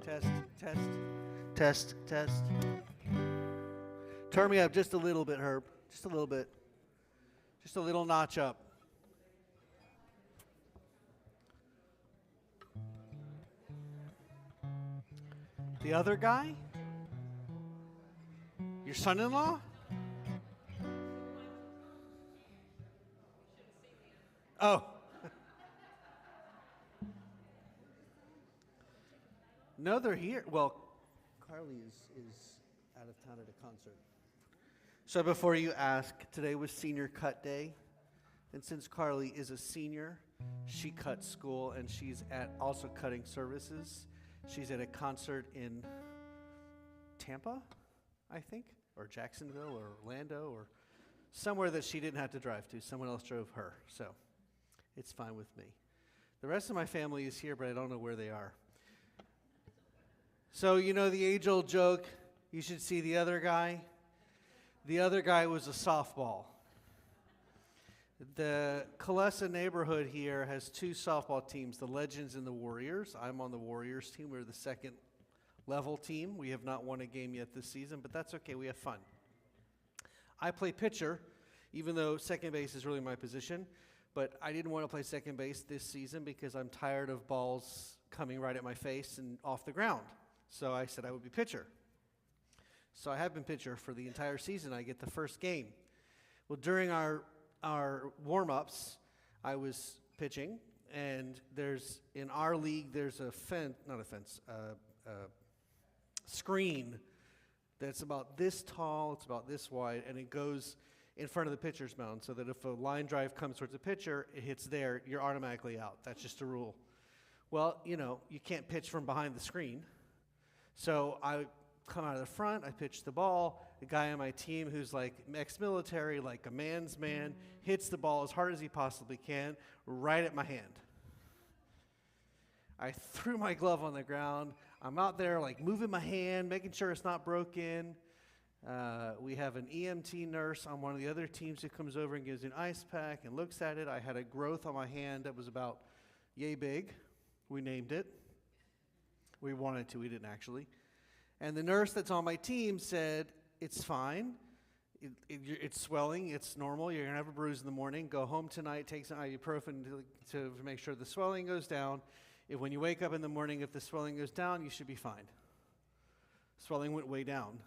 Test, test, test, test. Turn me up just a little bit, Herb. Just a little bit. Just a little notch up. The other guy? Your son-in-law? Oh. No, they're here. Well, Carly is out of town at a concert. So before you ask, today was senior cut day. And since Carly is a senior, she cut school and she's at also cutting services. She's at a concert in Tampa, I think, or Jacksonville or Orlando or somewhere that she didn't have to drive to. Someone else drove her. So it's fine with me. The rest of my family is here, but I don't know where they are. So, you know the age-old joke, you should see the other guy? The other guy was a softball. The Calessa neighborhood here has two softball teams, the Legends and the Warriors. I'm on the Warriors team. We're the second level team. We have not won a game yet this season, but that's okay. We have fun. I play pitcher, even though second base is really my position, but I didn't want to play second base this season because I'm tired of balls coming right at my face and off the ground. So I said I would be pitcher. So I have been pitcher for the entire season. I get the first game. Well, during our warm-ups, I was pitching, and in our league, there's a screen that's about this tall, it's about this wide, and it goes in front of the pitcher's mound so that if a line drive comes towards the pitcher, it hits there, you're automatically out. That's just a rule. Well, you know, you can't pitch from behind the screen. So I come out of the front, I pitch the ball. The guy on my team who's like ex-military, like a man's man, hits the ball as hard as he possibly can, right at my hand. I threw my glove on the ground. I'm out there like moving my hand, making sure it's not broken. We have an EMT nurse on one of the other teams who comes over and gives me an ice pack and looks at it. I had a growth on my hand that was about yay big. We named it. We wanted to, we didn't actually. And the nurse that's on my team said, it's fine. It's swelling, it's normal. You're going to have a bruise in the morning. Go home tonight, take some ibuprofen to make sure the swelling goes down. When you wake up in the morning, if the swelling goes down, you should be fine. Swelling went way down.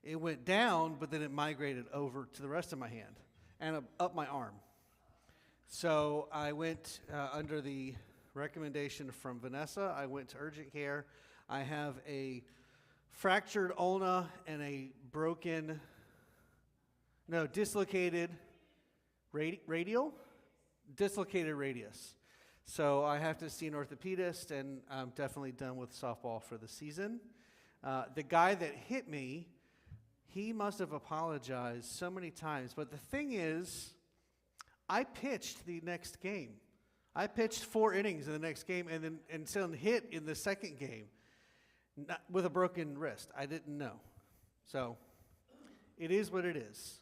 It went down, but then it migrated over to the rest of my hand and up my arm. So I went under the recommendation from Vanessa. I went to urgent care. I have a fractured ulna and a dislocated dislocated radius. So I have to see an orthopedist, and I'm definitely done with softball for the season. The guy that hit me, he must have apologized so many times. But the thing is, I pitched the next game. I pitched 4 innings in the next game and then hit in the second game with a broken wrist. I didn't know. So it is what it is.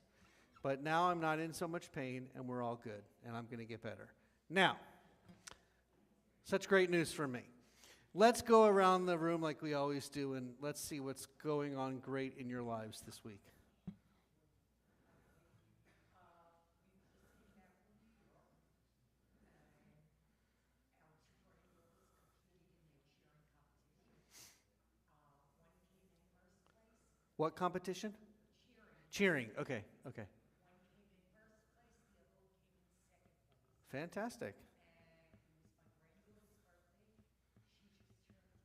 But now I'm not in so much pain, and we're all good, and I'm going to get better. Now, such great news for me. Let's go around the room like we always do, and let's see what's going on great in your lives this week. What competition? Cheering. Okay. One came in first place, the other one came in second place. Fantastic. And it was my granddaughter's birthday. She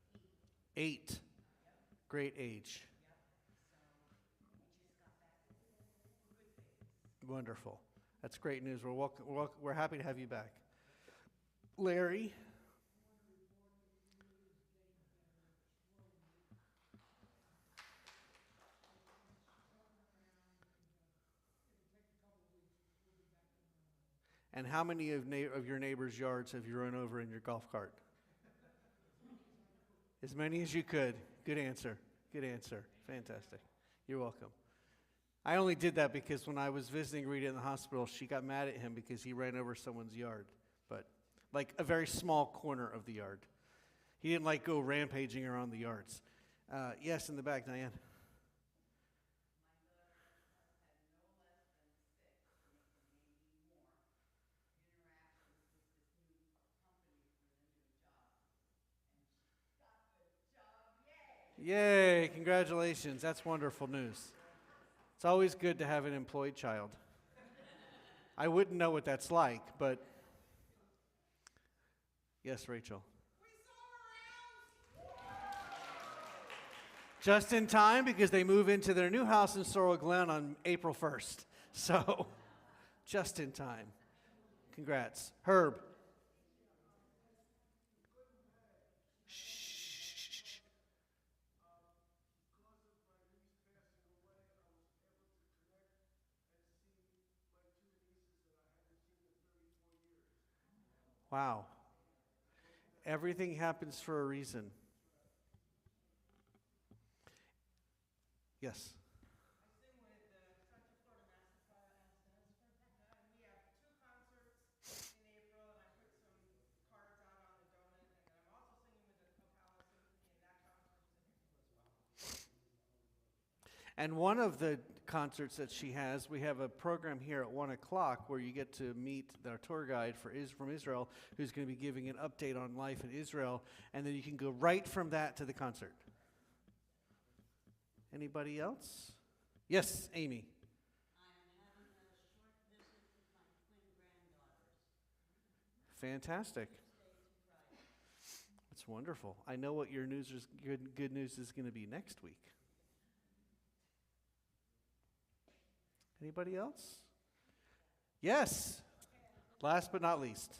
just turned 8. 8. Yep. Great age. Yep. So we just got back to good things. Wonderful. That's great news. We're happy to have you back. Larry. And how many of your neighbors' yards have you run over in your golf cart? As many as you could. Good answer. Good answer. Fantastic. You're welcome. I only did that because when I was visiting Rita in the hospital, she got mad at him because he ran over someone's yard. But like a very small corner of the yard. He didn't like go rampaging around the yards. Yes, in the back, Diane. Yay, congratulations. That's wonderful news. It's always good to have an employed child. I wouldn't know what that's like, but yes, Rachel. Just in time because they move into their new house in Sorrel Glen on April 1st. So, just in time. Congrats. Herb. Shh. Wow. Everything happens for a reason. Yes. And one of the concerts that she has, we have a program here at 1 o'clock where you get to meet our tour guide from Israel, who's going to be giving an update on life in Israel, and then you can go right from that to the concert. Anybody else? Yes, Amy. I am having a short visit with my twin granddaughters. Fantastic. Thursday to Friday. That's wonderful. I know what your good news is going to be next week. Anybody else? Yes. Last but not least.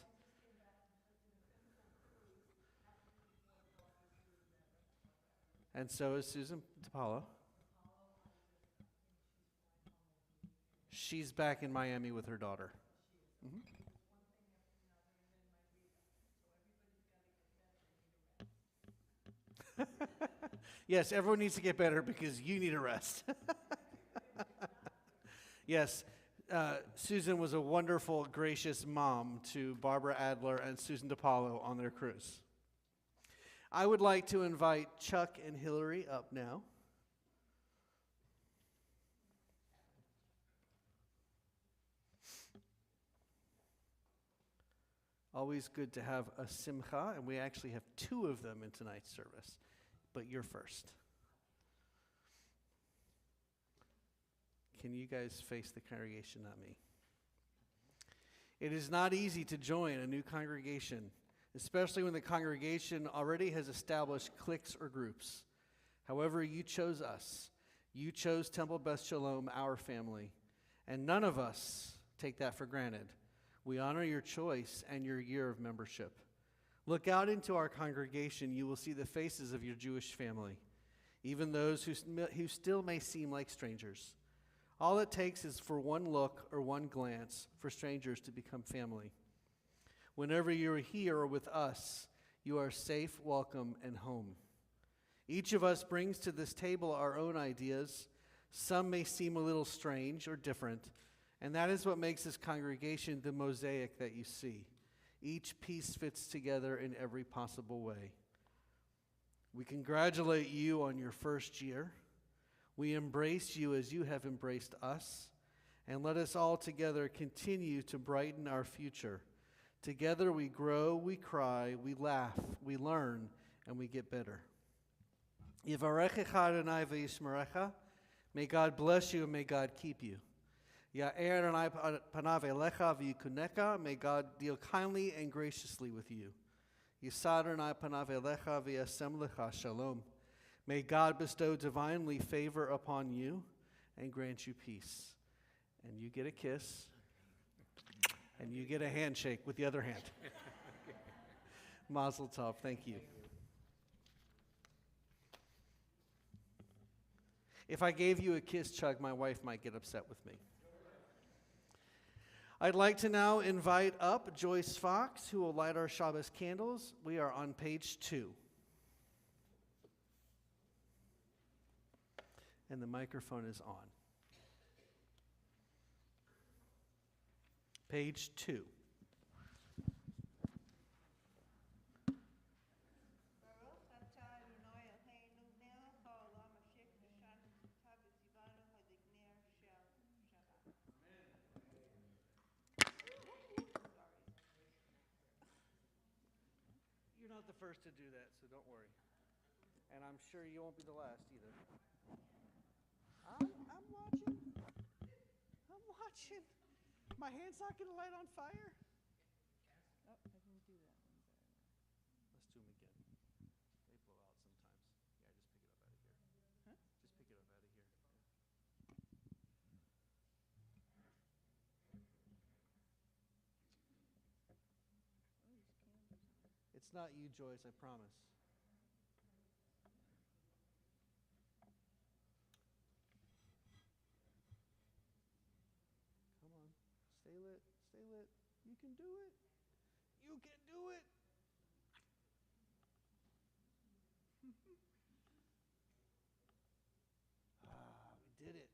And so is Susan DePaulo. She's back in Miami with her daughter. Mm-hmm. Yes, everyone needs to get better because you need a rest. Yes, Susan was a wonderful, gracious mom to Barbara Adler and Susan DePaulo on their cruise. I would like to invite Chuck and Hillary up now. Always good to have a simcha, and we actually have two of them in tonight's service, but you're first. Can you guys face the congregation, not me? It is not easy to join a new congregation, especially when the congregation already has established cliques or groups. However, you chose us. You chose Temple Beth Shalom, our family, and none of us take that for granted. We honor your choice and your year of membership. Look out into our congregation. You will see the faces of your Jewish family, even those who still may seem like strangers. All it takes is for one look or one glance for strangers to become family. Whenever you're here with us, you are safe, welcome, and home. Each of us brings to this table our own ideas. Some may seem a little strange or different, and that is what makes this congregation the mosaic that you see. Each piece fits together in every possible way. We congratulate you on your first year. We embrace you as you have embraced us, and let us all together continue to brighten our future. Together we grow, we cry, we laugh, we learn, and we get better. Yivarechecha Adonai v'yishmerecha. May God bless you and may God keep you. Ya'er Adonai panav elecha v'yikuneka. May God deal kindly and graciously with you. Yisad Adonai panav elecha v'yasem lecha shalom. May God bestow divinely favor upon you and grant you peace. And you get a kiss, and you get a handshake with the other hand. Mazel tov, thank you. If I gave you a kiss, Chuck, my wife might get upset with me. I'd like to now invite up Joyce Fox, who will light our Shabbos candles. We are on page 2. And the microphone is on. Page 2. first to do that, so don't worry. And I'm sure you won't be the last either. I'm watching. I'm watching. My hand's not going to light on fire. Oh, I didn't do that one very well. Let's do them again. They blow out sometimes. Yeah, just pick it up out of here. Huh? Just pick it up out of here. Oh, these candles are. It's not you, Joyce, I promise. Come on. Stay lit. Stay lit. You can do it. You can do it. We did it.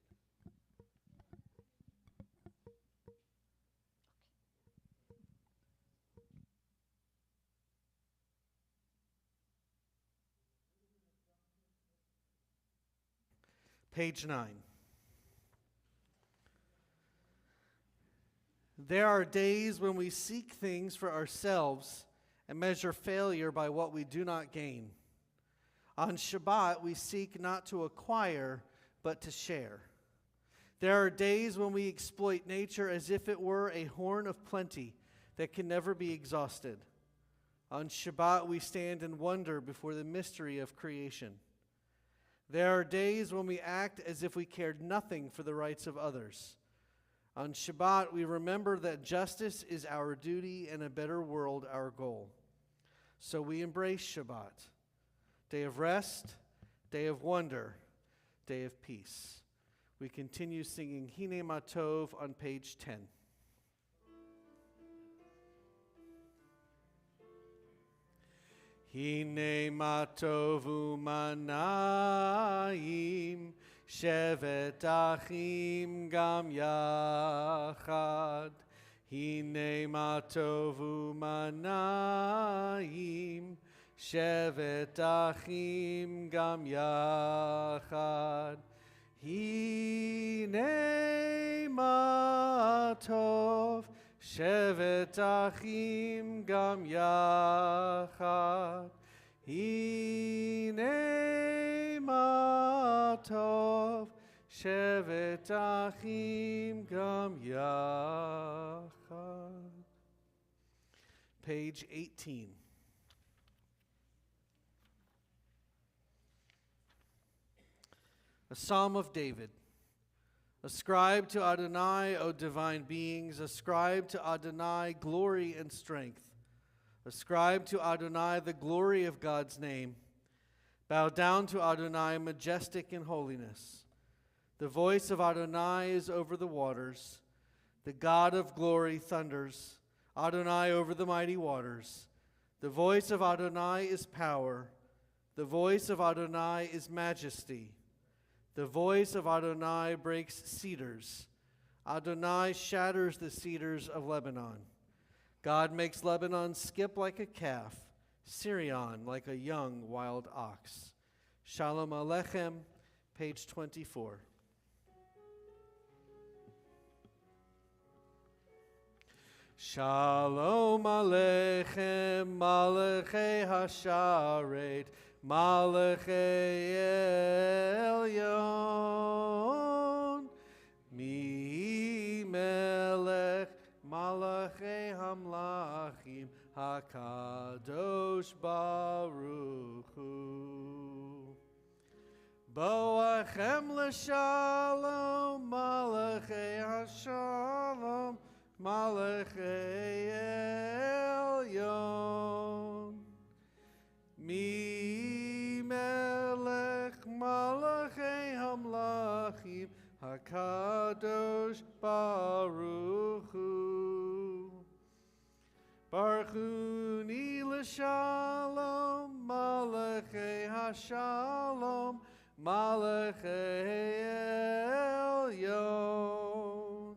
Page 9. There are days when we seek things for ourselves and measure failure by what we do not gain. On Shabbat, we seek not to acquire, but to share. There are days when we exploit nature as if it were a horn of plenty that can never be exhausted. On Shabbat, we stand in wonder before the mystery of creation. There are days when we act as if we cared nothing for the rights of others. On Shabbat, we remember that justice is our duty and a better world our goal. So we embrace Shabbat, day of rest, day of wonder, day of peace. We continue singing Hine Matov on page 10. Hine matov umanayim, shevet achim gam yachad. Hine matov umanayim, shevet achim gam yachad. Hine matov, shevet achim gam yachad. Hine matov, shevet achim gam yachad. Page 18. A Psalm of David. Ascribe to Adonai, O divine beings, ascribe to Adonai glory and strength. Ascribe to Adonai the glory of God's name. Bow down to Adonai, majestic in holiness. The voice of Adonai is over the waters. The God of glory thunders. Adonai over the mighty waters. The voice of Adonai is power. The voice of Adonai is majesty. The voice of Adonai breaks cedars. Adonai shatters the cedars of Lebanon. God makes Lebanon skip like a calf, Sirion like a young wild ox. Shalom Aleichem, page 24. Shalom Aleichem, Malachei Hasharet, Malachei Elyon, Mi Melech, Malachei Hamlachim, HaKadosh Baruch Hu. Boachem l'shalom, Malachei Hashalom, Malachei Elyon. Mi melech malachei hamlachim, HaKadosh Baruch Hu. Baruchuni l'shalom, Malachei Hashalom, Malachei Elyon.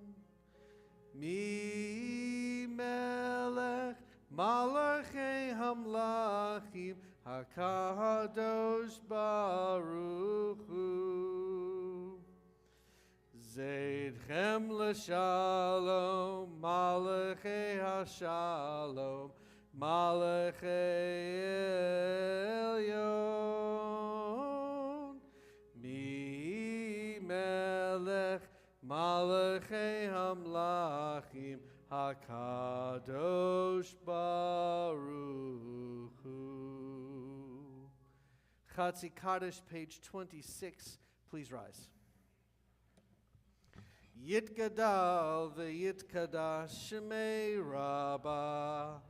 Mi melech malachei hamlachim, HaKadosh Baruch Hu. Zeidchem l'shalom, Malachei Hashalom, Malachei Elyon, Mi Melech, Malachei Hamlachim, HaKadosh Baruch Hu. Chatzi Kaddish, page 26. Please rise. Yitgadal v'yitkadash Shemei Rabbah,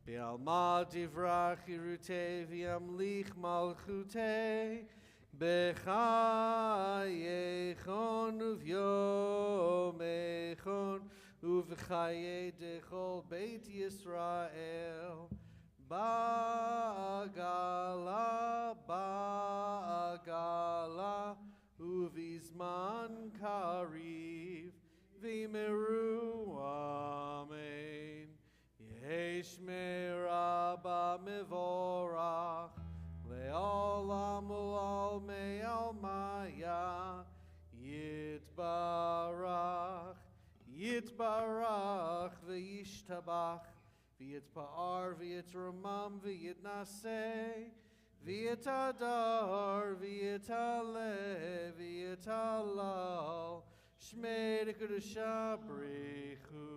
Be'alma divrach yirutei v'yamlich malchutei, B'chayechon uv'yomechon, uv'chayei dechol Beit Yisrael, Ba'agala, Ba'agala, uv'izman kariv, v'meru, amen. Yesh merabba mevorach, le'olam u'al me'almaya, yitbarach, yitbarach v'yishtabach, v'yitpa'ar v'yitramam v'yitnaseh, v'yitadar v'yitaleh v'yitalal, shmei kedusha b'rechu,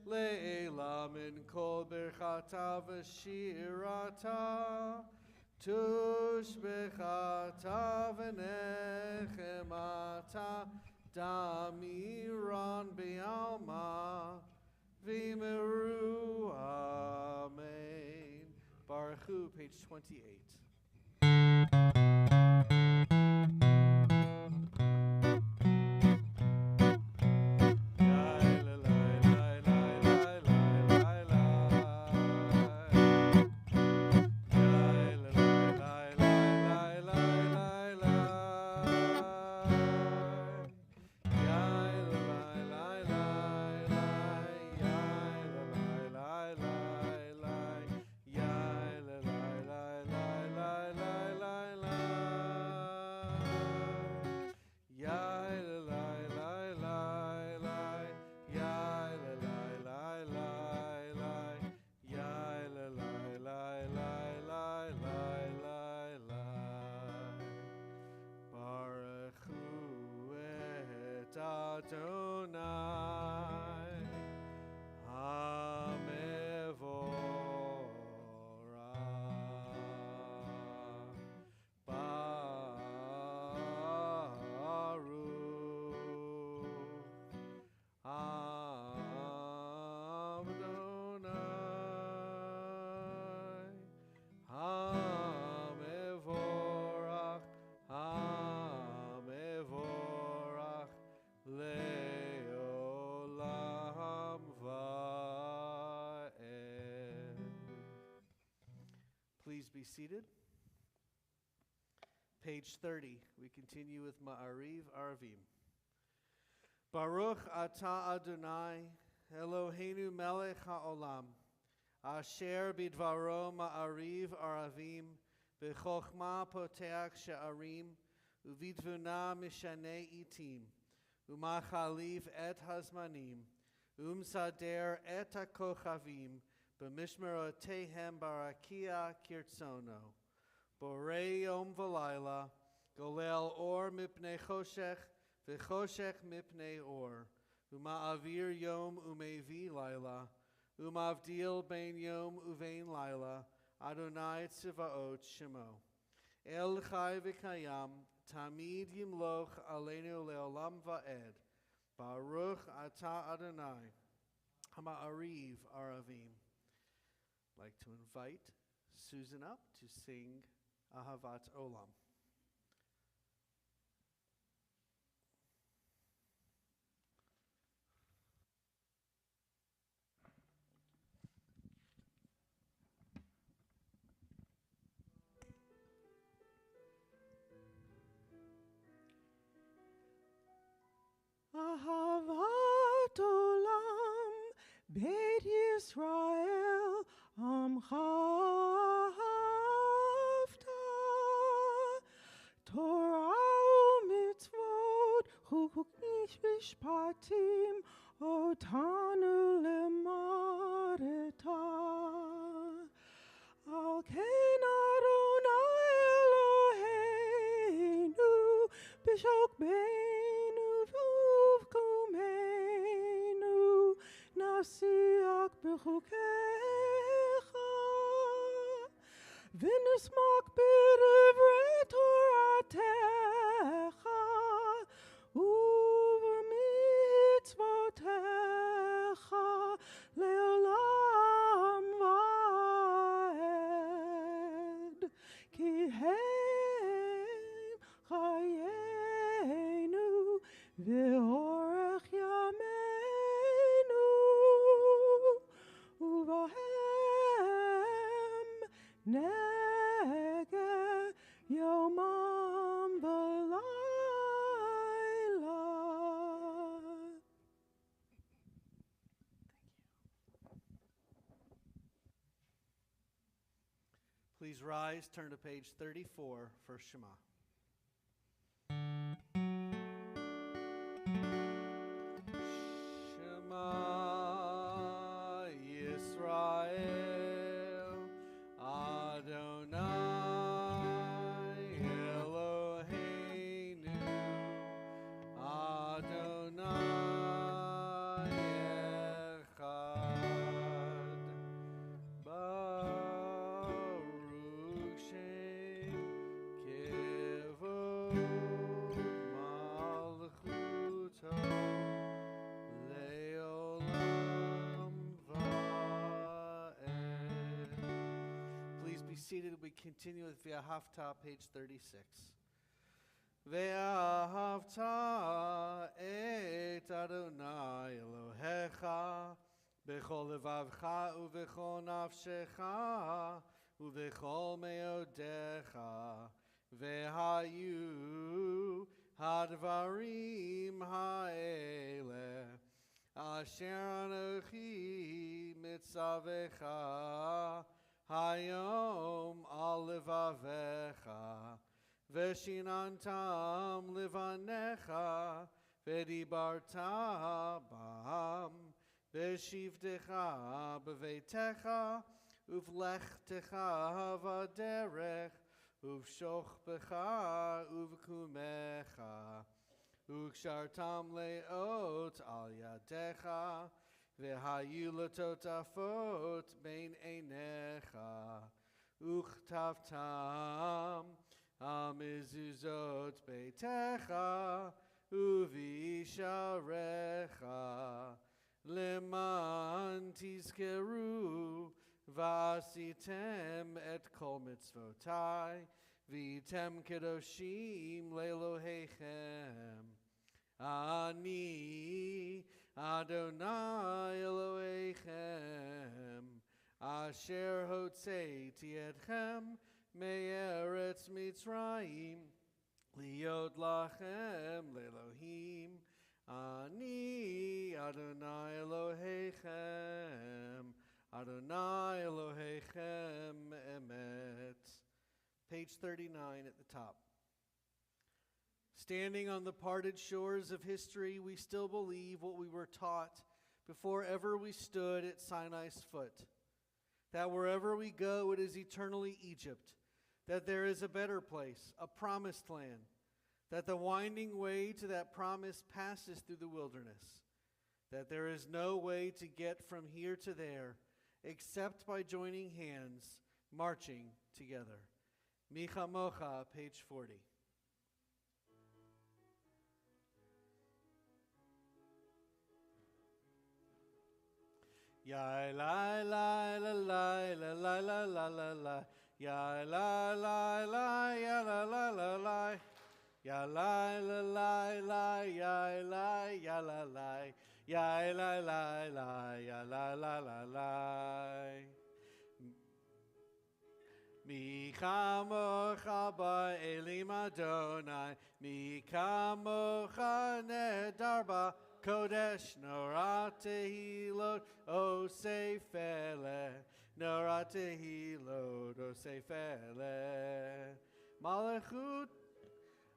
le'ela min kol berchata v'shirata, tushbechata v'nechemata, damiran b'alma, v'meru, amen. Baruch Hu, page 28. Adonai, Hamevorach, Baruch, Adonai, Hamevorach, Hamevorach, Le'olam va'ed. Please be seated. Page 30. We continue with Ma'ariv Arvim. Baruch atah Adonai, Eloheinu melech ha'olam, asher bidvaro Ma'ariv Aravim, b'chochma poteach she'arim, uvidvuna mishanei itim, umachaliv et hazmanim, umsader et hakochavim, b'mishmerotehem barakia kirtzono, borei yom v'layla, golel or mipnei choshech, v'choshech mipnei or, uma'avir yom umevi layla, umavdil bein yom uvein layla, Adonai tzivaot shemo. El chai v'kayam, tamid yimloch aleinu leolam va'ed. Baruch atah Adonai, Hama'ariv Aravim. I'd like to invite Susan up to sing Ahavat Olam. Ahavat olam, Beit Yisrael, Amcha ahavta. Torah u'mitzvot, chukuk mishpatim, otanu lemadeta. Ken Adonai Eloheinu b'shok beinu v'uvkumeinu nasiach b'chukecha v'nismak b'divrei Toratecha u'v'mitzvotecha le'olam va'ed ki hem chayenu v'orech yameinu uvahem nege yomam v'layla. Please rise, turn to page 34 for Shema. Shema Yisrael, Adonai Eloheinu, Adonai Echad. Baruch Shem Kevod Malchuto Leolam Va'ed. Please be seated. We continue with Ve'ahavta, page 36. Ve'ahavta et Adonai Elohecha b'chol levavcha u'v'chol nafshecha u'v'chol meodecha ve'hayu hadvarim ha'ele asher anochi mitzavecha hayom al levavecha v'shinantam levanecha v'dibarta bam V'shivtecha b'veitecha uvlechtecha v'derech uvshochbecha uvkumecha ukshartam leot al yadecha v'hayu latotafot bein einecha uchtavtam amizuzot beitecha uvisharecha Leman tizkeru vasitem et kol mitzvotai vitem kedoshim leelohechem. Ani Adonai Elohechem asher hotzeiti etchem me'eretz Mitzrayim liot lachem leelohim. Ani Adonai Elohechem, Adonai Elohechem emet. Page 39 at the top. Standing on the parted shores of history, we still believe what we were taught before ever we stood at Sinai's foot, that wherever we go, it is eternally Egypt, that there is a better place, a promised land, that the winding way to that promise passes through the wilderness, that there is no way to get from here to there except by joining hands, marching together. Micha Mocha, page 40. Ya la la la la la la la la la la, ya la la la ya la la la la. Ya la la la la ya la ya la la ya la la la ya la la la la. Mi chamocha ba'elim Adonai, mi chamocha nedar ba'kodesh, nora tehilot osei fele, nora tehilot osei fele.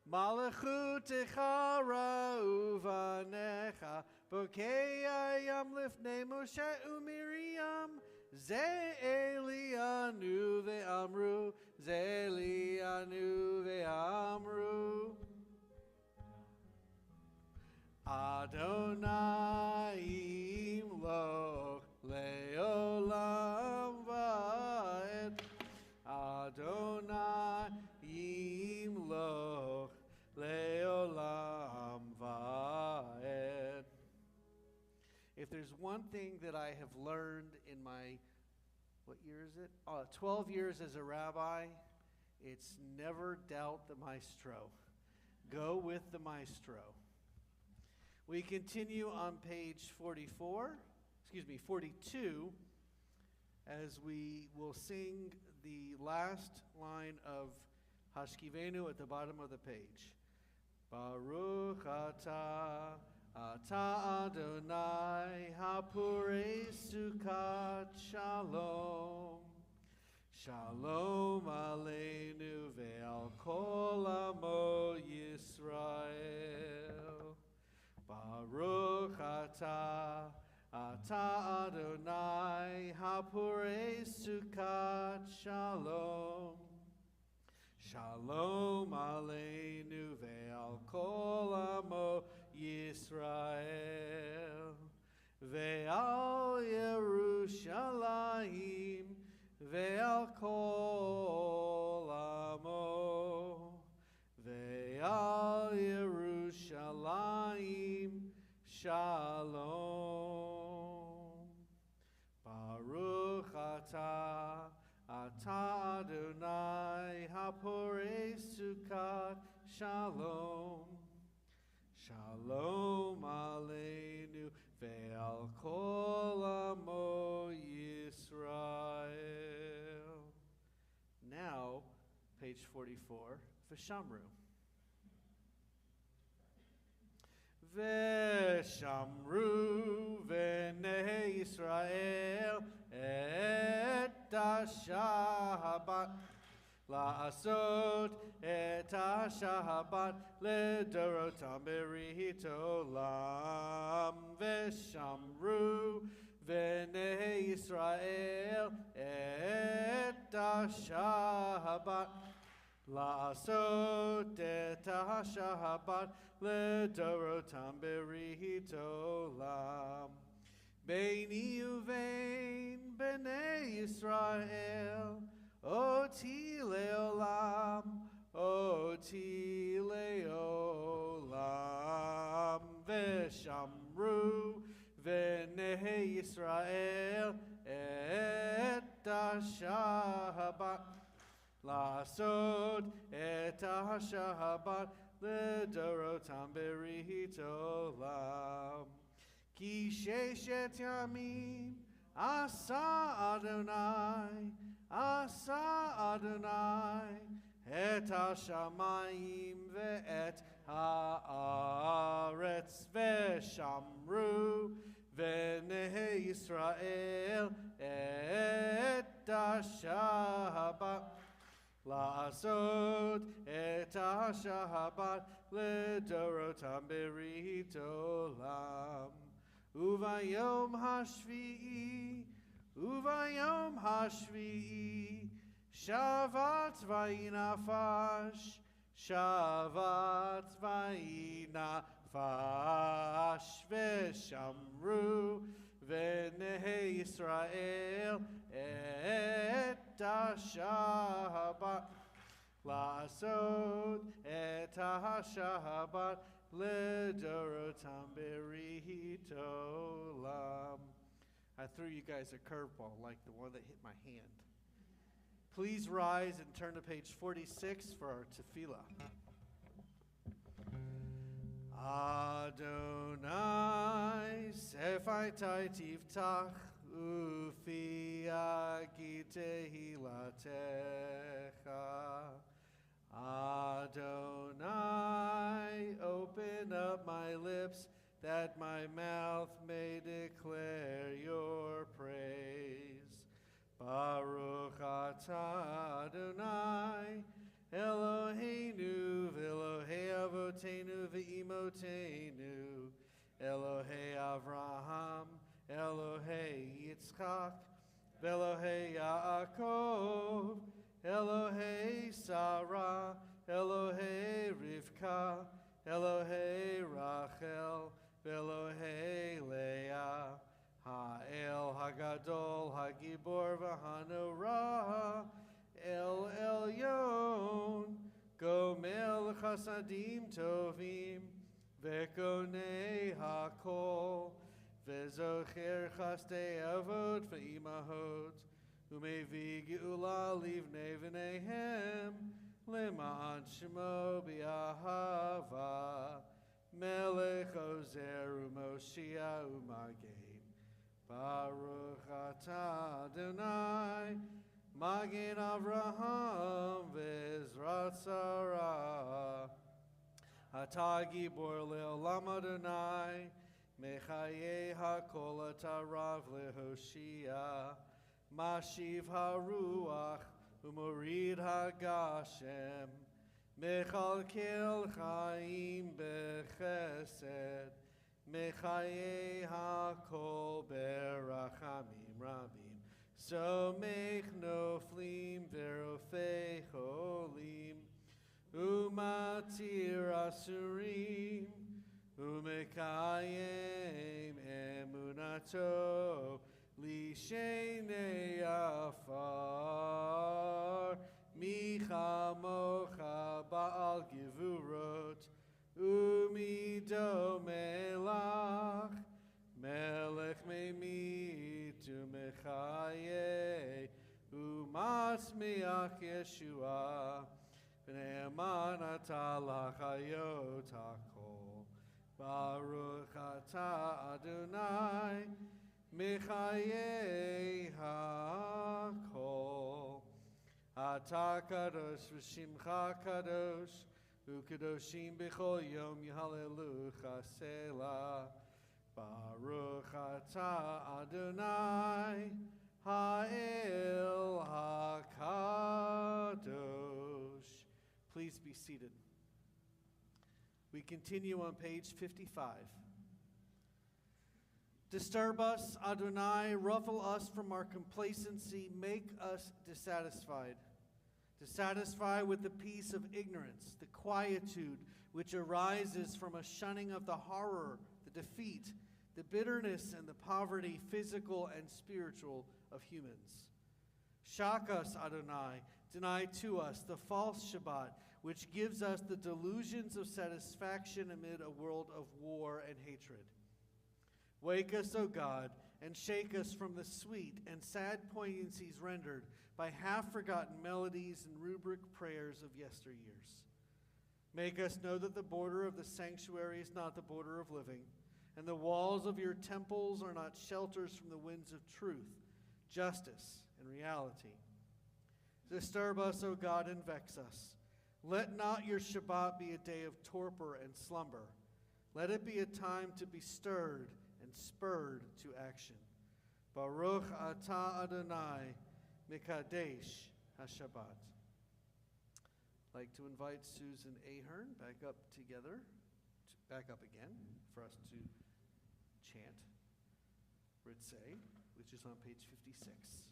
Malachut echara uvanecha Bokeyayam lifnei Moshe u'Miriam. Ze'elianu ve'amru. Ze'elianu ve'amru. Adonai imloch leolam va'ed. Adonai imloch leolam va'ed. If there's one thing that I have learned in my, what year is it? 12 years as a rabbi, it's never doubt the maestro. Go with the maestro. We continue on page 42, as we will sing the last line of Hashkivenu at the bottom of the page. Baruch atah, atah Adonai, hapurei sukat shalom. Shalom aleinu ve'al kol amo Yisrael. Baruch atah, atah Adonai, hapurei sukat shalom. Shalom aleinu ve'al kol amo Yisrael. Ve'al Yerushalayim ve'al kol amo. Ve'al Yerushalayim shalom. Baruch atah, atah Adonai, hapurei sukat shalom. Shalom aleinu ve'al kol amo Yisrael. Now, page 44, V'shamru. V'shamru v'nei Yisrael et ha-Shabbat la'asot et ha-Shabbat ledorotam berith olam. V'shamru v'nei Yisrael et ha-Shabbat la'asot et ha-Shabbat ledorotam berith olam. Beini uvein b'nei Yisrael oti leolam, oti leolam. V'shamru v'nei Yisrael et ha-Shabbat la'asot et ha-Shabbat ledorotam berith olam. Ki sheshet yamim asa Adonai, asa Adonai et hashamayim ve'et haaretz. V'shamru v'nei Yisrael et ha-Shabbat la'asot et ha-Shabbat ledorotam berith olam. Uvayom hashvi'i, Shabbat vayinafash, Shabbat vayinafash. V'shamru v'nei Yisrael et ha-Shabbat la'asot et ha-Shabbat ledorotam berith olam. I threw you guys a curveball like the one that hit my hand. Please rise and turn to page 46 for our tefillah. Adonai sefaitai tiftach ufi agi tehilatecha. Adonai, open up my lips that my mouth may declare your praise. Baruch atah Adonai, Eloheinu v'Elohei avotenu v'imotenu, Elohei Avraham, Elohei Yitzchak, Elohei Yaakov, Elohei Sarah, Elohei Rivka, Elohei Rachel, Elohei Leah, Ha'el Hagadol, Hagibor V'Hanorah, El Elyon, Gomel Chasadim Tovim, Vekonei Hakol, Vezocher Chaste Avot Ve'imahot, Umevi Geula Livnei V'neihem, Lema'an Shemo B'Ahava, Melech Ozer U'Moshia U'Magen, Baruch Atah Adonai, Magen Avraham V'Ezrat Sarah, Atah Gibor Le'olam Adonai, Mechaye HaKol Atarav Lehoshia, Mashiv HaRuach U'Morid HaGashem, Mechalkel Chaim Bechesed, Mechaye HaKol Berachamim Rabim, Somech Noflim Verofei Cholim, Umatir Asurim, Umekayem Emunato, Lishenei Afar, Micha Mocha Baal Givurot, Umido Melach, Melech Memit Umechaye, Umatzmiach Yeshua, V'ne'eman atah l'chayot hakol, Baruch atah Adonai, Mechaye hakol. Atah kadosh v'shimcha kadosh, U'kadoshim b'chol yom yihalelucha selah. Baruch atah Adonai, Ha'el HaKadosh. Please be seated. We continue on page 55. Disturb us, Adonai, ruffle us from our complacency, make us dissatisfied. Dissatisfied with the peace of ignorance, the quietude which arises from a shunning of the horror, the defeat, the bitterness and the poverty, physical and spiritual, of humans. Shock us, Adonai, deny to us the false Shabbat, which gives us the delusions of satisfaction amid a world of war and hatred. Wake us, O God, and shake us from the sweet and sad poignancies rendered by half-forgotten melodies and rubric prayers of yesteryears. Make us know that the border of the sanctuary is not the border of living, and the walls of your temples are not shelters from the winds of truth, justice, and reality. Disturb us, O God, and vex us. Let not your Shabbat be a day of torpor and slumber. Let it be a time to be stirred and spurred to action. Baruch atah Adonai, Mekadesh HaShabbat. I'd like to invite Susan Ahern back up again, for us to chant Ritzeh, which is on page 56.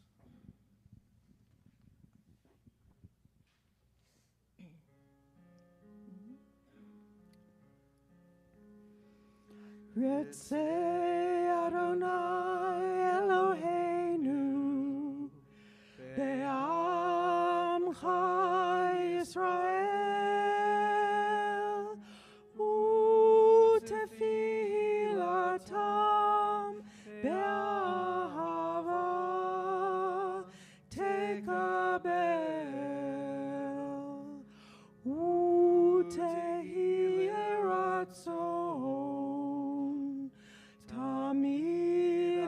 Ritzeh Adonai Eloheinu Be'amcha Yisrael U'tefilatam Be'ahava Tekabel U'tehi Ratzon Tamid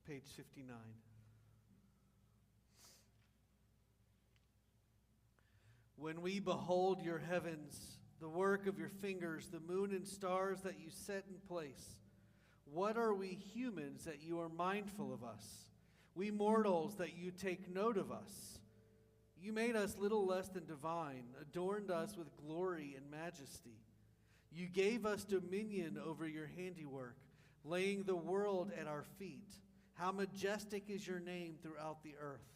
page 59. When we behold your heavens, the work of your fingers, the moon and stars that you set in place, what are we humans that you are mindful of us? We mortals that you take note of us. You made us little less than divine, adorned us with glory and majesty. You gave us dominion over your handiwork, laying the world at our feet. How majestic is your name throughout the earth.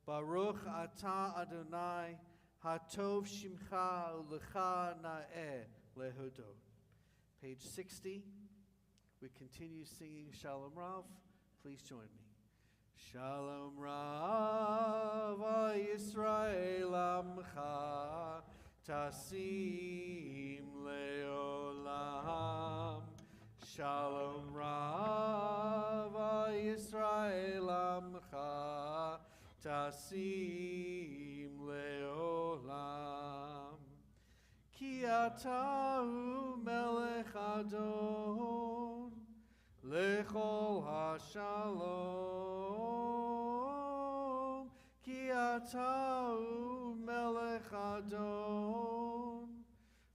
Baruch atah Adonai, hatov shimcha ulecha na'eh lehodot. Page 60. We continue singing Shalom Rav. Please join me. Shalom Rav Yisrael Amcha Tasim Leolam. Shalom Rav Yisrael Amcha Tasim Leolam. Ki atah melech Adon lechol hashalom. Ki atah melech Adon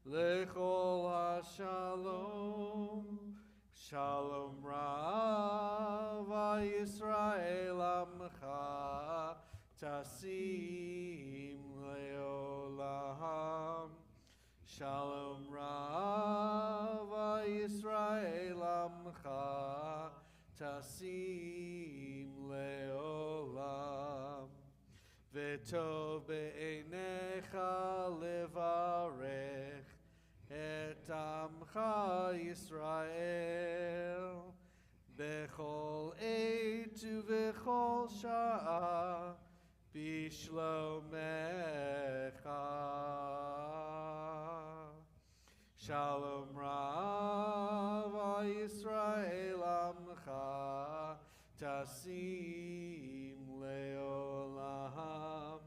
lechol hashalom. Shalom Rav Yisrael Amcha Tasim Leolam. Shalom Rav Yisrael Amcha Tasim Leolam. V'tov be'einecha levarech et Amcha Yisrael bechol eit uvechol sha'a bishlomecha. Shalom Rav Yisrael Amcha Tasim Leolam.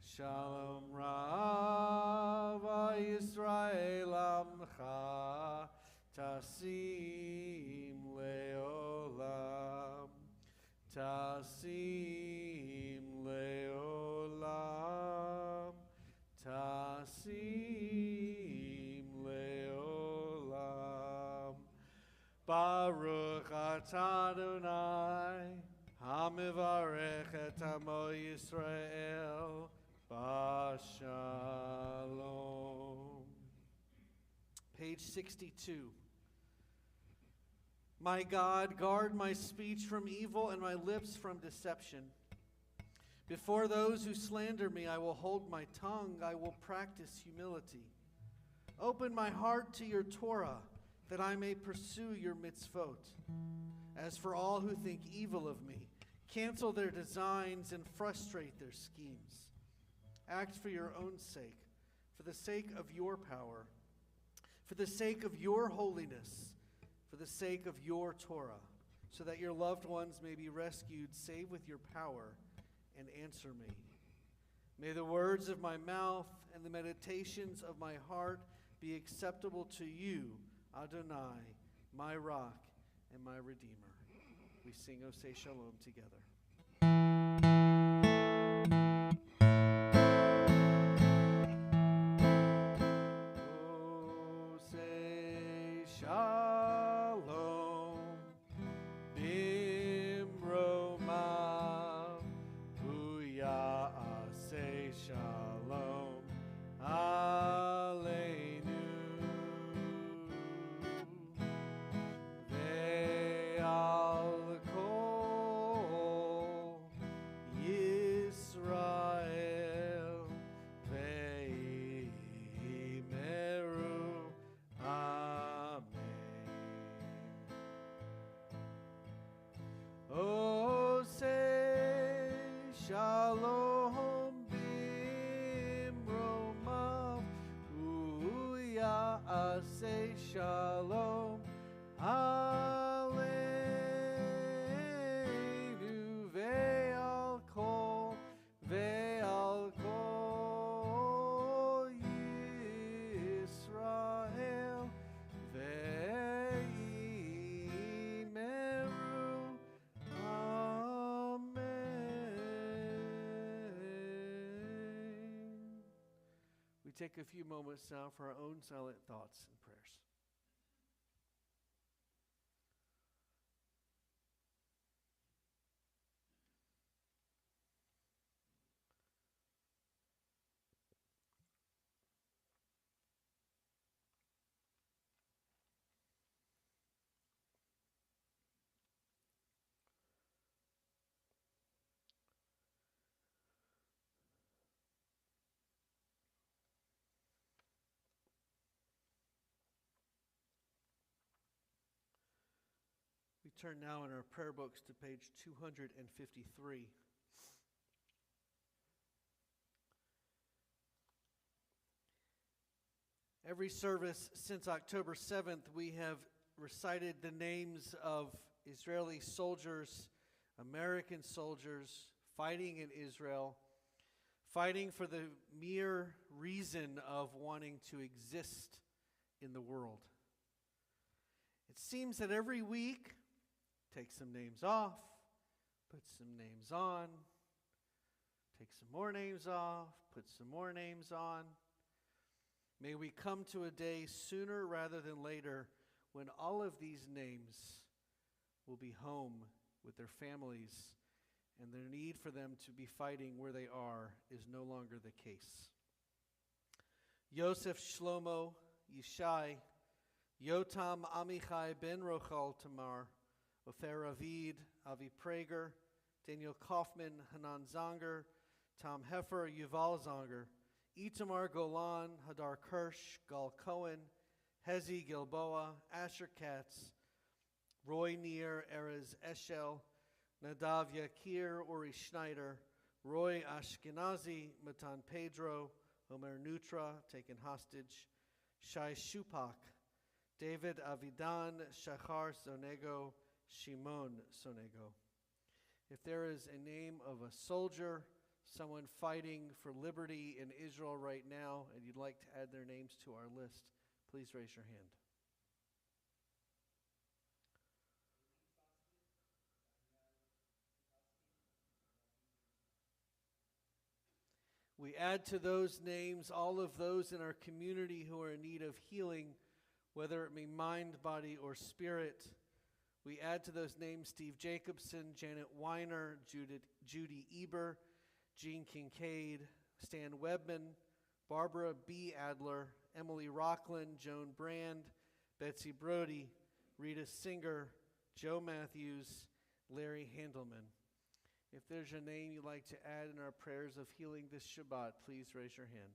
Shalom Rav Yisrael Amcha Tasim Leolam. Tasim Leolam. Tasim Leolam. Baruch atah Adonai hamivarech et amo Yisrael b'shalom. Page 62. My God, guard my speech from evil and my lips from deception. Before those who slander me, I will hold my tongue. I will practice humility. Open my heart to your Torah, that I may pursue your mitzvot. As for all who think evil of me, cancel their designs and frustrate their schemes. Act for your own sake, for the sake of your power, for the sake of your holiness, for the sake of your Torah, so that your loved ones may be rescued, save with your power, and answer me. May the words of my mouth and the meditations of my heart be acceptable to you, Adonai, my rock and my redeemer. We sing O Say Shalom together. O say Shalom, Bimroma, Huya say Shalom, Aleinu, Ve'al kol Yisrael, Ve'imeru, Amen. Oh, say Shalom Bimromav, Uya say Shalom, Aleinu, Ve'al kol Yisrael, Ve'imeru, Amen. take a few moments now for our own silent thoughts and prayers. We turn now in our prayer books to page 253. Every service since October 7th, we have recited the names of Israeli soldiers, American soldiers fighting in Israel, fighting for the mere reason of wanting to exist in the world. It seems that every week, take some names off, put some names on, take some more names off, put some more names on. May we come to a day sooner rather than later when all of these names will be home with their families, and their need for them to be fighting where they are is no longer the case. Yosef Shlomo Yishai, Yotam Amichai Ben Rochal Tamar, Ofer Avid, Avi Prager, Daniel Kaufman, Hanan Zanger, Tom Heffer, Yuval Zanger, Itamar Golan, Hadar Kirsch, Gal Cohen, Hezi Gilboa, Asher Katz, Roy Neer, Erez Eshel, Nadav Yakir, Uri Schneider, Roy Ashkenazi, Matan Pedro, Omer Nutra, taken hostage, Shai Shupak, David Avidan, Shachar Sonego, Shimon Sonego. If there is a name of a soldier, someone fighting for liberty in Israel right now, and you'd like to add their names to our list, please raise your hand. We add to those names all of those in our community who are in need of healing, whether it be mind, body, or spirit. We add to those names Steve Jacobson, Janet Weiner, Judy Eber, Jean Kincaid, Stan Webman, Barbara B. Adler, Emily Rockland, Joan Brand, Betsy Brody, Rita Singer, Joe Matthews, Larry Handelman. If there's a name you'd like to add in our prayers of healing this Shabbat, please raise your hand.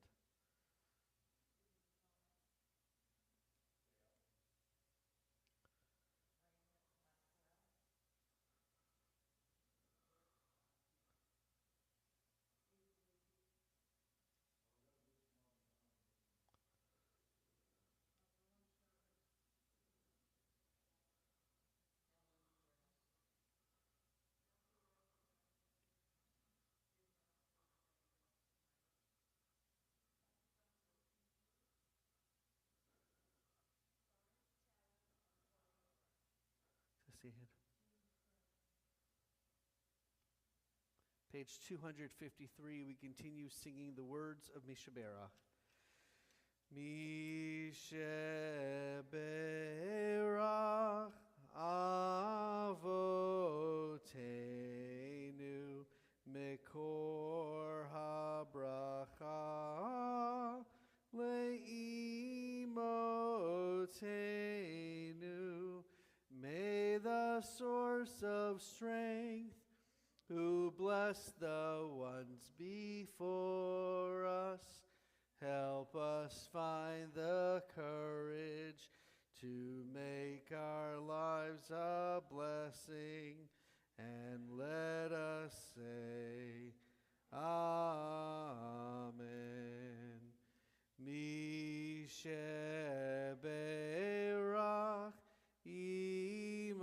See it. Page 253, we continue singing the words of Mishaberach. Mishaberach Avoteinu Mekor HaBracha Le'imotenu. May the source of strength, who bless the ones before us, help us find the courage to make our lives a blessing, and let us say, Amen. Mishaberach Imotenu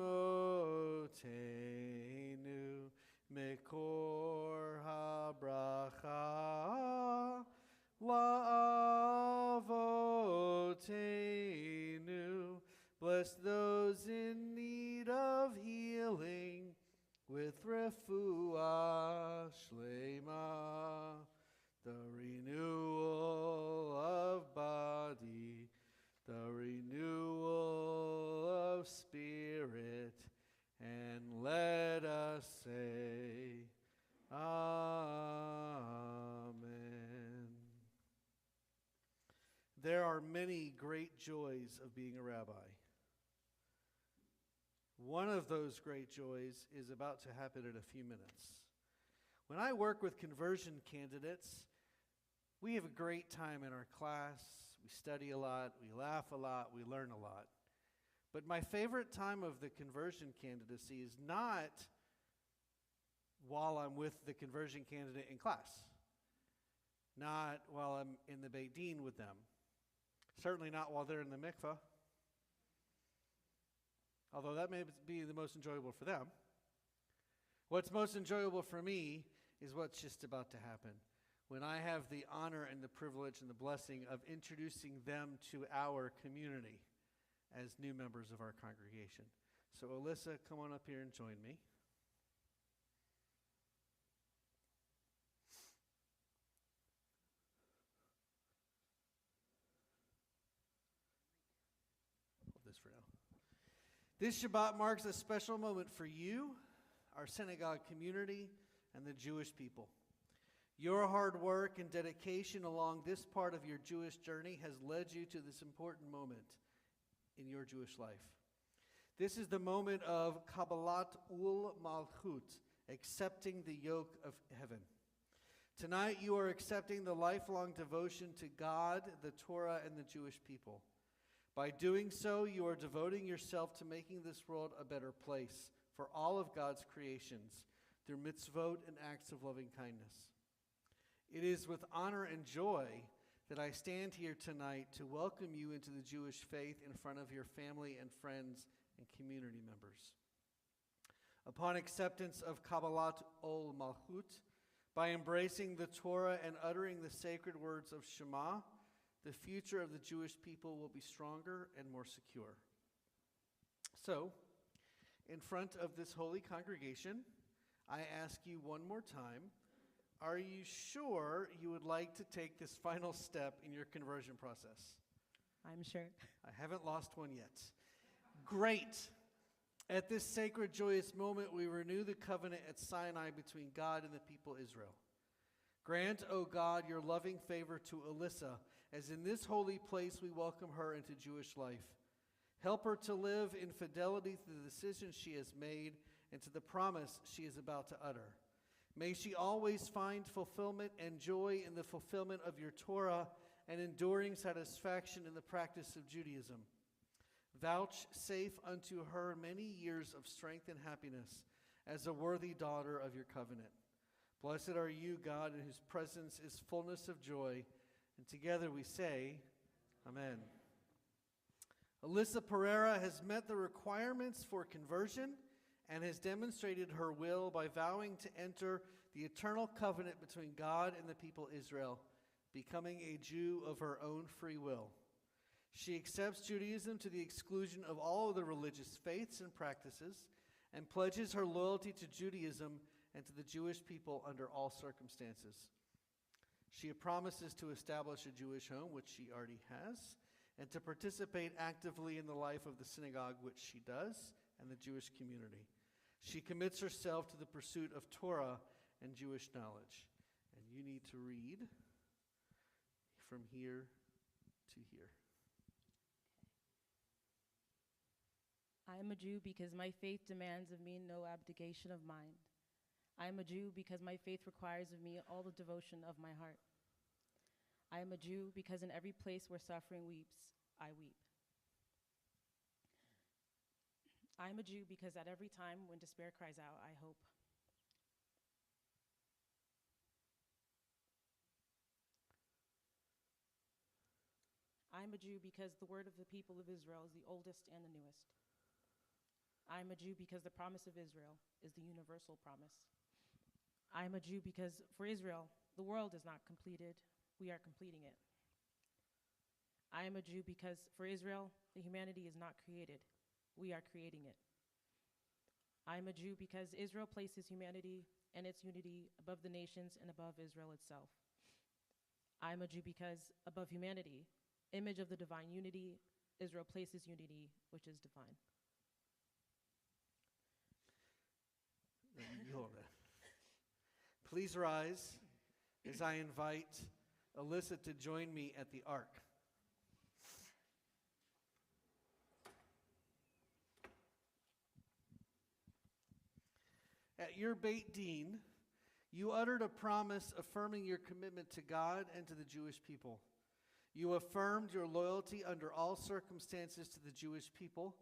Mekor HaBracha La'avotenu. Bless those in need of healing with refuah shlema, the renewal us say, Amen. There are many great joys of being a rabbi. One of those great joys is about to happen in a few minutes. When I work with conversion candidates, we have a great time in our class. We study a lot, we laugh a lot, we learn a lot. But my favorite time of the conversion candidacy is not while I'm with the conversion candidate in class, not while I'm in the Beit Din with them, certainly not while they're in the mikveh, although that may be the most enjoyable for them. What's most enjoyable for me is what's just about to happen, when I have the honor and the privilege and the blessing of introducing them to our community as new members of our congregation. So Alyssa, come on up here and join me. Hold this for now. This Shabbat marks a special moment for you, our synagogue community, and the Jewish people. Your hard work and dedication along this part of your Jewish journey has led you to this important moment in your Jewish life. This is the moment of Kabbalat ul Malchut, accepting the yoke of heaven. Tonight you are accepting the lifelong devotion to God, the Torah, and the Jewish people. By doing so, you are devoting yourself to making this world a better place for all of God's creations through mitzvot and acts of loving kindness. It is with honor and joy that I stand here tonight to welcome you into the Jewish faith in front of your family and friends and community members. Upon acceptance of Kabbalat ol Malchut, by embracing the Torah and uttering the sacred words of Shema, the future of the Jewish people will be stronger and more secure. So, in front of this holy congregation, I ask you one more time, are you sure you would like to take this final step in your conversion process? I'm sure. I haven't lost one yet. Great. At this sacred, joyous moment, we renew the covenant at Sinai between God and the people Israel. Grant, O God, your loving favor to Alyssa, as in this holy place we welcome her into Jewish life. Help her to live in fidelity to the decisions she has made and to the promise she is about to utter. May she always find fulfillment and joy in the fulfillment of your Torah and enduring satisfaction in the practice of Judaism. Vouchsafe unto her many years of strength and happiness as a worthy daughter of your covenant. Blessed are you, God, in whose presence is fullness of joy. And together we say, Amen. Alyssa Pereira has met the requirements for conversion and has demonstrated her will by vowing to enter the eternal covenant between God and the people Israel, becoming a Jew of her own free will. She accepts Judaism to the exclusion of all other religious faiths and practices, and pledges her loyalty to Judaism and to the Jewish people under all circumstances. She promises to establish a Jewish home, which she already has, and to participate actively in the life of the synagogue, which she does, and the Jewish community. She commits herself to the pursuit of Torah and Jewish knowledge. And you need to read from here to here. I am a Jew because my faith demands of me no abdication of mind. I am a Jew because my faith requires of me all the devotion of my heart. I am a Jew because in every place where suffering weeps, I weep. I am a Jew because at every time when despair cries out, I hope. I am a Jew because the word of the people of Israel is the oldest and the newest. I am a Jew because the promise of Israel is the universal promise. I am a Jew because for Israel, the world is not completed, we are completing it. I am a Jew because for Israel, the humanity is not created, we are creating it. I am a Jew because Israel places humanity and its unity above the nations and above Israel itself. I am a Jew because above humanity, image of the divine unity, Israel places unity, which is divine. You hold it. Please rise as I invite Alyssa to join me at the ark. At your Beit Din, you uttered a promise affirming your commitment to God and to the Jewish people. You affirmed your loyalty under all circumstances to the Jewish people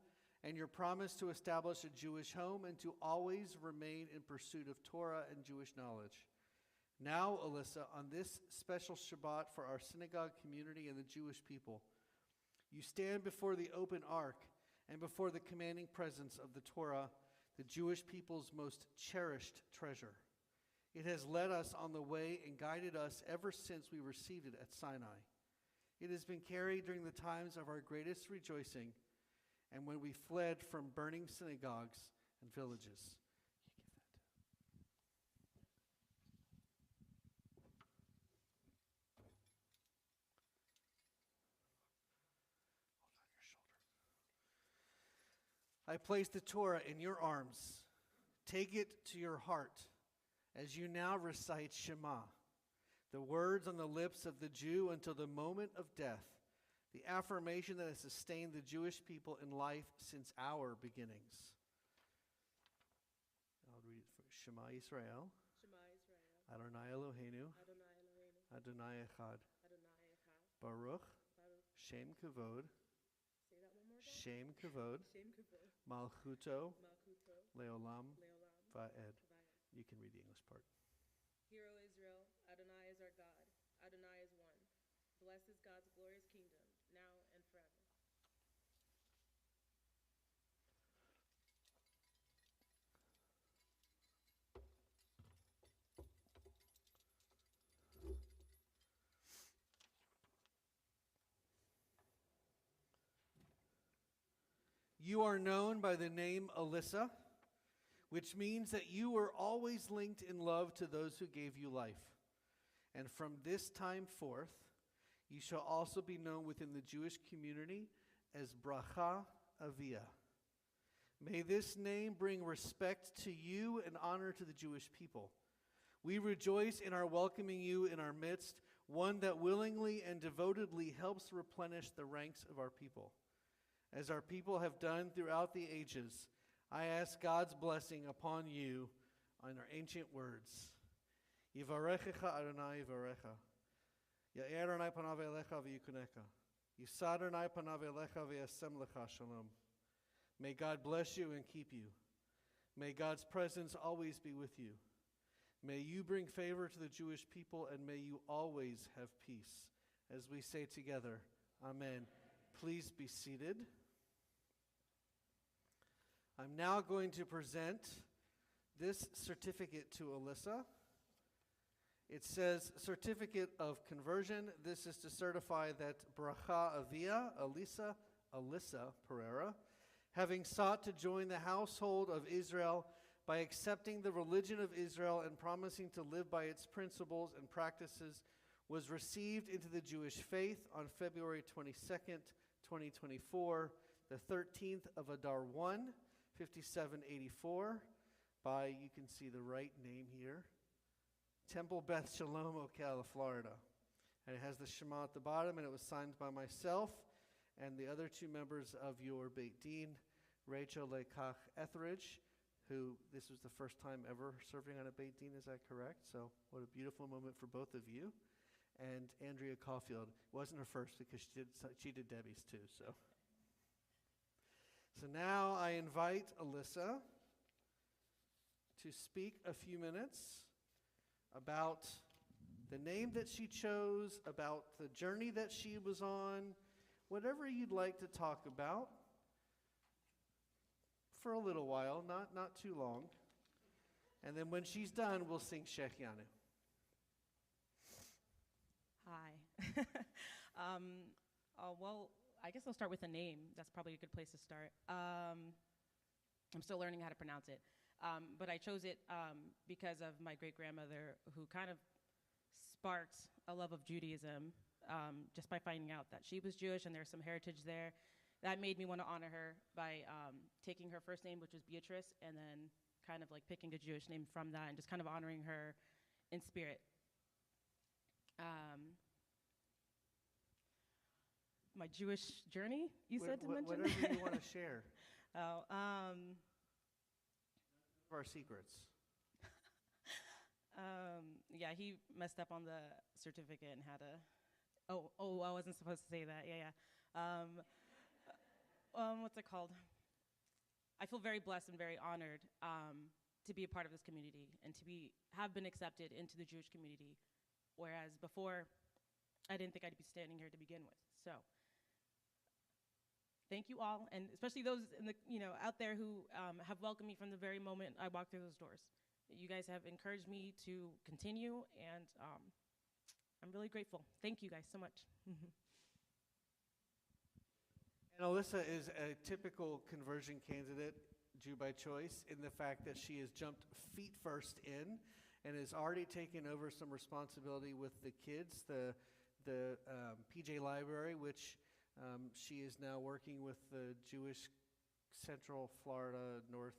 and your promise to establish a Jewish home and to always remain in pursuit of Torah and Jewish knowledge. Now, Alyssa, on this special Shabbat for our synagogue community and the Jewish people, you stand before the open ark and before the commanding presence of the Torah, the Jewish people's most cherished treasure. It has led us on the way and guided us ever since we received it at Sinai. It has been carried during the times of our greatest rejoicing and when we fled from burning synagogues and villages. I place the Torah in your arms. Take it to your heart as you now recite Shema, the words on the lips of the Jew until the moment of death, the affirmation that has sustained the Jewish people in life since our beginnings. I'll read it for Shema Yisrael. Shema Israel, Adonai Eloheinu, Adonai Eloheinu, Adonai Echad. Adonai Echad, Baruch, Baruch. Shem Kavod, Say that one more again. Shem Kavod, Shem Kavod, Malchuto, Malkuto, Leolam, Leolam, Va'ed. Vayed. You can read the English part. Hear, O Israel, Adonai is our God. Adonai is one. Blessed is God's glorious kingdom, now and forever. You are known by the name Alyssa, which means that you were always linked in love to those who gave you life. And from this time forth, you shall also be known within the Jewish community as Bracha Avia. May this name bring respect to you and honor to the Jewish people. We rejoice in our welcoming you in our midst, one that willingly and devotedly helps replenish the ranks of our people. As our people have done throughout the ages, I ask God's blessing upon you on our ancient words. Yivarechecha Adonai yivarecha. Ya'er Adonai panav elecha v'yikunecha. Yisad Adonai panav elecha v'yasem lecha shalom. May God bless you and keep you. May God's presence always be with you. May you bring favor to the Jewish people, and may you always have peace. As we say together, Amen. Please be seated. I'm now going to present this certificate to Alyssa. It says Certificate of Conversion. This is to certify that Bracha Avia, Alyssa Pereira, having sought to join the household of Israel by accepting the religion of Israel and promising to live by its principles and practices, was received into the Jewish faith on February 22nd, 2024, the 13th of Adar 1, 5784, by, you can see the right name here, Temple Beth Shalom, Ocala, Florida. And it has the Shema at the bottom, and it was signed by myself and the other two members of your Beit Din, Rachel Lekach Etheridge, who this was the first time ever serving on a Beit Din, is that correct? So what a beautiful moment for both of you. And Andrea Caulfield. It wasn't her first because she did Debbie's too. So now I invite Alyssa to speak a few minutes about the name that she chose, about the journey that she was on, whatever you'd like to talk about for a little while, not too long. And then when she's done, we'll sing Shechianu. Hi. Well, I guess I'll start with a name. That's probably a good place to start. I'm still learning how to pronounce it. But I chose it because of my great-grandmother, who kind of sparked a love of Judaism just by finding out that she was Jewish and there's some heritage there. That made me want to honor her by taking her first name, which was Beatrice, and then kind of like picking a Jewish name from that and just kind of honoring her in spirit. My Jewish journey, you said to mention? Whatever you want to share. Oh, Our secrets. yeah, he messed up on the certificate and had a. Oh, I wasn't supposed to say that. Yeah. What's it called? I feel very blessed and very honored to be a part of this community and to have been accepted into the Jewish community, whereas before, I didn't think I'd be standing here to begin with. So, thank you all, and especially those in the out there who have welcomed me from the very moment I walked through those doors. You guys have encouraged me to continue, and I'm really grateful. Thank you guys so much. And Alyssa is a typical conversion candidate, Jew by choice, in the fact that she has jumped feet first in and has already taken over some responsibility with the kids, the PJ Library, which she is now working with the Jewish Central Florida North,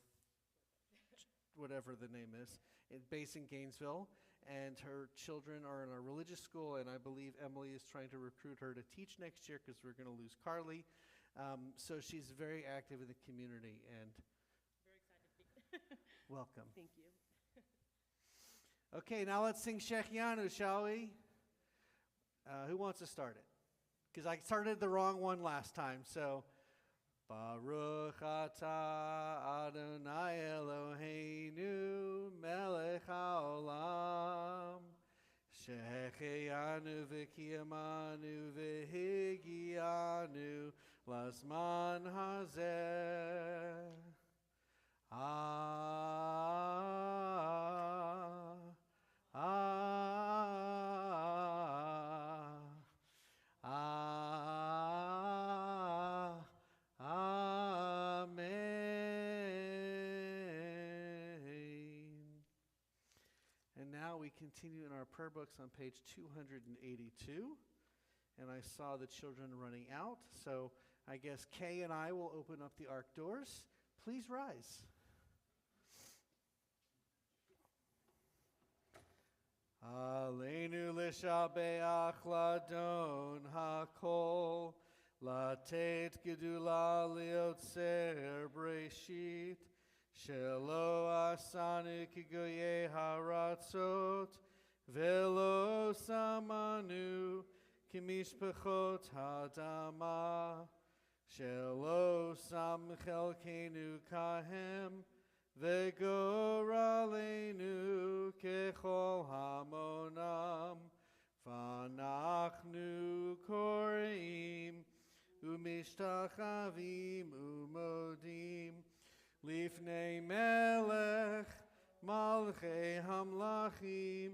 whatever the name is, based in Gainesville. And her children are in a religious school, and I believe Emily is trying to recruit her to teach next year because we're going to lose Carly. So she's very active in the community, and Very excited. welcome. Thank you. Okay, now let's sing Shechianu, shall we? Who wants to start it? Because I started the wrong one last time, so. Baruch atah Adonai Eloheinu melech haolam shehecheyanu v'kiyamanu v'higianu lazman hazeh. Continue in our prayer books on page 282, and I saw the children running out, so I guess Kay and I will open up the ark doors. Please rise. Aleinu l'shabeach ladon hakol latet gedula liotzer breshit Shelo asanu kigoye haratzot velo samanu kimishpachot hadama Shelo sam chelkenu kahem vegoralenu kechol hamonam vanachnu koreim umishtachavim umodim Lifnei melech malchei hamlachim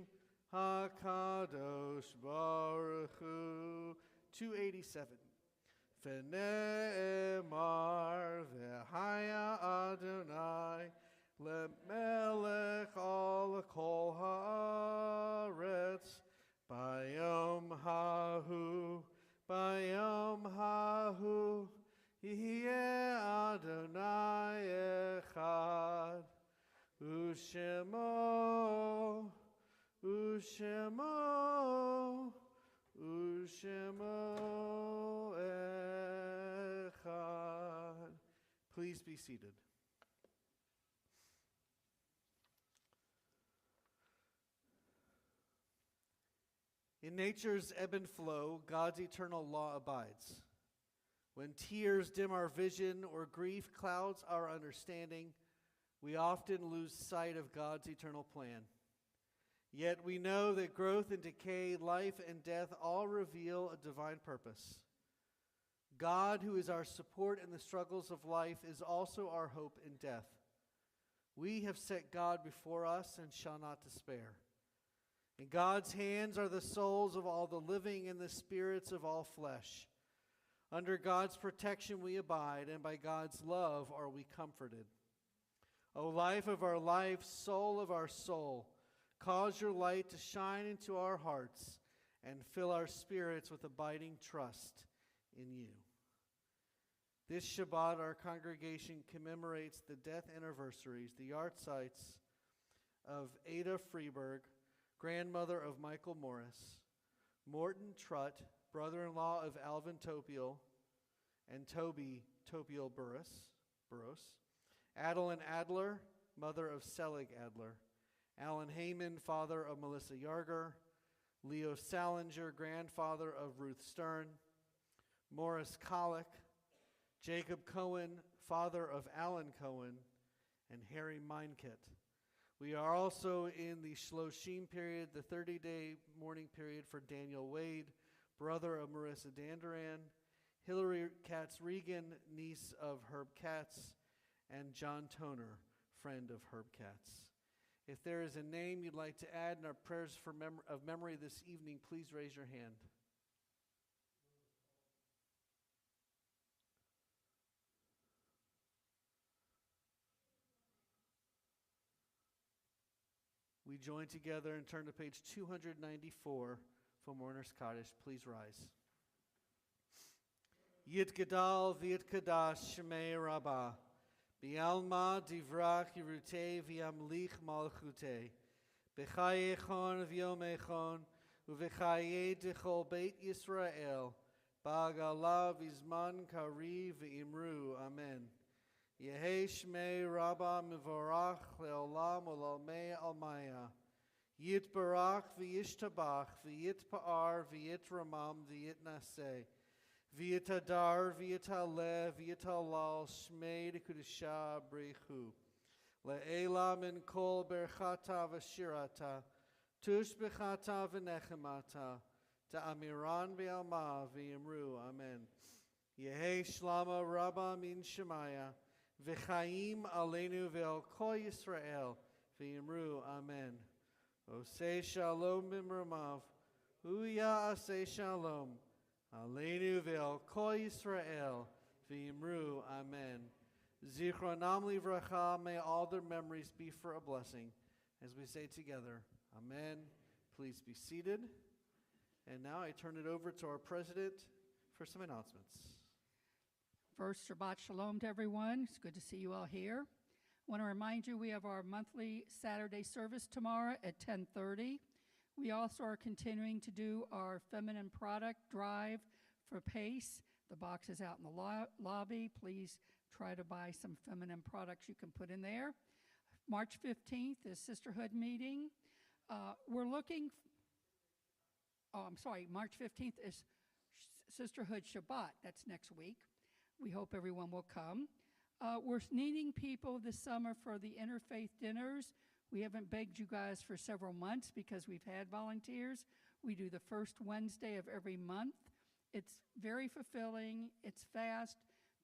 hakadosh baruch hu. 287. V'ne'emar v'haya Adonai lemelech al kol haaretz bayom hahu Yeh Adonai echad, Ushemo echad. Please be seated. In nature's ebb and flow, God's eternal law abides. When tears dim our vision or grief clouds our understanding, we often lose sight of God's eternal plan. Yet we know that growth and decay, life and death all reveal a divine purpose. God, who is our support in the struggles of life, is also our hope in death. We have set God before us and shall not despair. In God's hands are the souls of all the living and the spirits of all flesh. Under God's protection we abide, and by God's love are we comforted. O life of our life, soul of our soul, cause your light to shine into our hearts and fill our spirits with abiding trust in you. This Shabbat, our congregation commemorates the death anniversaries, the yahrzeits of Ada Freeberg, grandmother of Michael Morris, Morton Trutt, brother-in-law of Alvin Topiel, and Toby Topiel Burros, Adeline Adler, mother of Selig Adler, Alan Heyman, father of Melissa Yarger, Leo Salinger, grandfather of Ruth Stern, Morris Collick, Jacob Cohen, father of Alan Cohen, and Harry Meinkett. We are also in the Shloshim period, the 30-day mourning period for Daniel Wade, brother of Marissa Danduran, Hillary Katz-Regan, niece of Herb Katz, and John Toner, friend of Herb Katz. If there is a name you'd like to add in our prayers of memory this evening, please raise your hand. We join together and turn to page 294 for Mourner's Kaddish. Please rise. Yit Gadal V'yit Kadash Shemei Rabbah Bialma Divrach Yerute V'yamlich Malchute B'chayechon V'yomechon U'v'chaye Dechol Beit Yisrael Ba'agala V'zman Kari V'imru. Amen. Yehi Shmei Rabba Mivorach Leolam Olamei Almaya Yit Barach V'yishtabach V'yit Pa'ar V'yit Ramam V'yit Naseh V'yit Adar V'yit Aleh V'yit Alal Shmei Dekudisha Brechu Le'ela Min Kol Berchata V'shirata Tush Bechata V'nechemata Ta'amiran V'alma V'yimru. Amen. Yehi Shlama Rabba Min Shemaya V'chaim aleinu ve'al kol Yisrael v'yimru. Amen. Osei shalom b'mramav, huya asei shalom aleinu ve'al kol Yisrael v'yimru. Amen. Zichronam livracha, may all their memories be for a blessing. As we say together, Amen. Please be seated. And now I turn it over to our president for some announcements. First, Shabbat Shalom to everyone. It's good to see you all here. I want to remind you we have our monthly Saturday service tomorrow at 10:30. We also are continuing to do our feminine product drive for PACE. The box is out in the lobby. Please try to buy some feminine products you can put in there. March 15th is Sisterhood meeting. March 15th is Sisterhood Shabbat. That's next week. We hope everyone will come. We're needing people this summer for the interfaith dinners. We haven't begged you guys for several months because we've had volunteers. We do the first Wednesday of every month. It's very fulfilling. It's fast.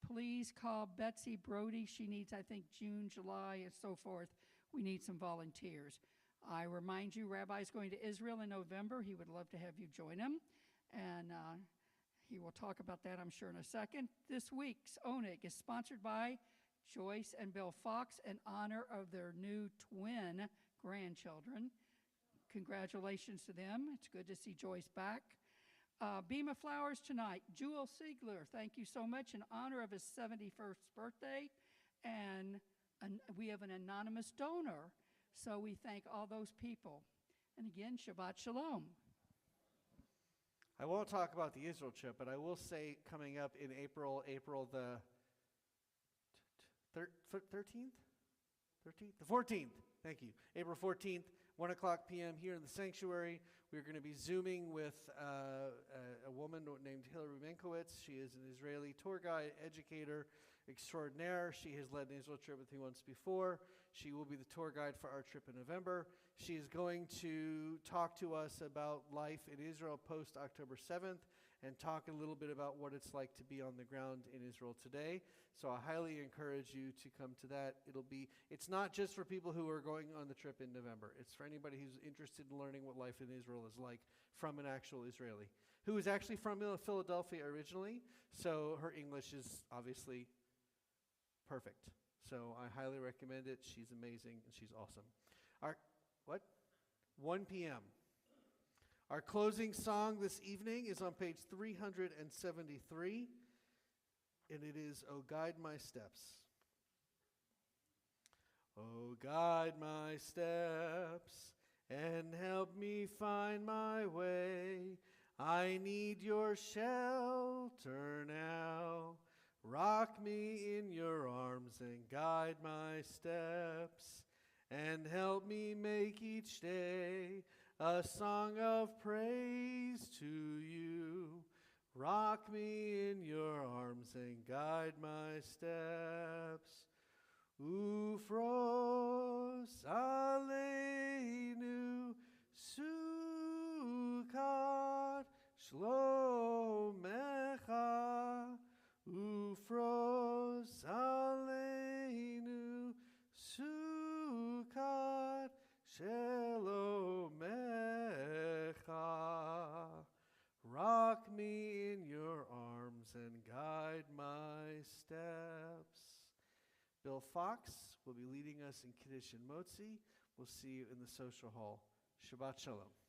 Please call Betsy Brody. She needs, I think, June, July, and so forth. We need some volunteers. I remind you, Rabbi's going to Israel in November. He would love to have you join him. And he will talk about that, I'm sure, in a second. This week's ONIG is sponsored by Joyce and Bill Fox in honor of their new twin grandchildren. Congratulations to them. It's good to see Joyce back. Beam of Flowers tonight. Jewel Siegler, thank you so much in honor of his 71st birthday. And we have an anonymous donor. So we thank all those people. And again, Shabbat Shalom. I won't talk about the Israel trip, but I will say coming up in April the 13th? 13th? The 14th. Thank you. April 14th, 1 o'clock p.m. here in the sanctuary. We're going to be Zooming with a woman named Hillary Menkowitz. She is an Israeli tour guide, educator extraordinaire. She has led an Israel trip with me once before. She will be the tour guide for our trip in November. She is going to talk to us about life in Israel post-October 7th and talk a little bit about what it's like to be on the ground in Israel today. So I highly encourage you to come to that. It's not just for people who are going on the trip in November. It's for anybody who's interested in learning what life in Israel is like from an actual Israeli, who is actually from Philadelphia originally, so her English is obviously perfect. So I highly recommend it. She's amazing and she's awesome. 1 p.m. Our closing song this evening is on page 373. and it is, "Oh, guide my steps." Oh, guide my steps and help me find my way. I need your shelter now. Rock me in your arms and guide my steps and help me make each day a song of praise to you. Rock me in your arms and guide my steps. Ufros aleinu sukat shlomecha. Ufros aleinu sukat shelomecha. Rock me in your arms and guide my steps. Bill Fox will be leading us in Kiddush and Motzi. We'll see you in the social hall. Shabbat Shalom.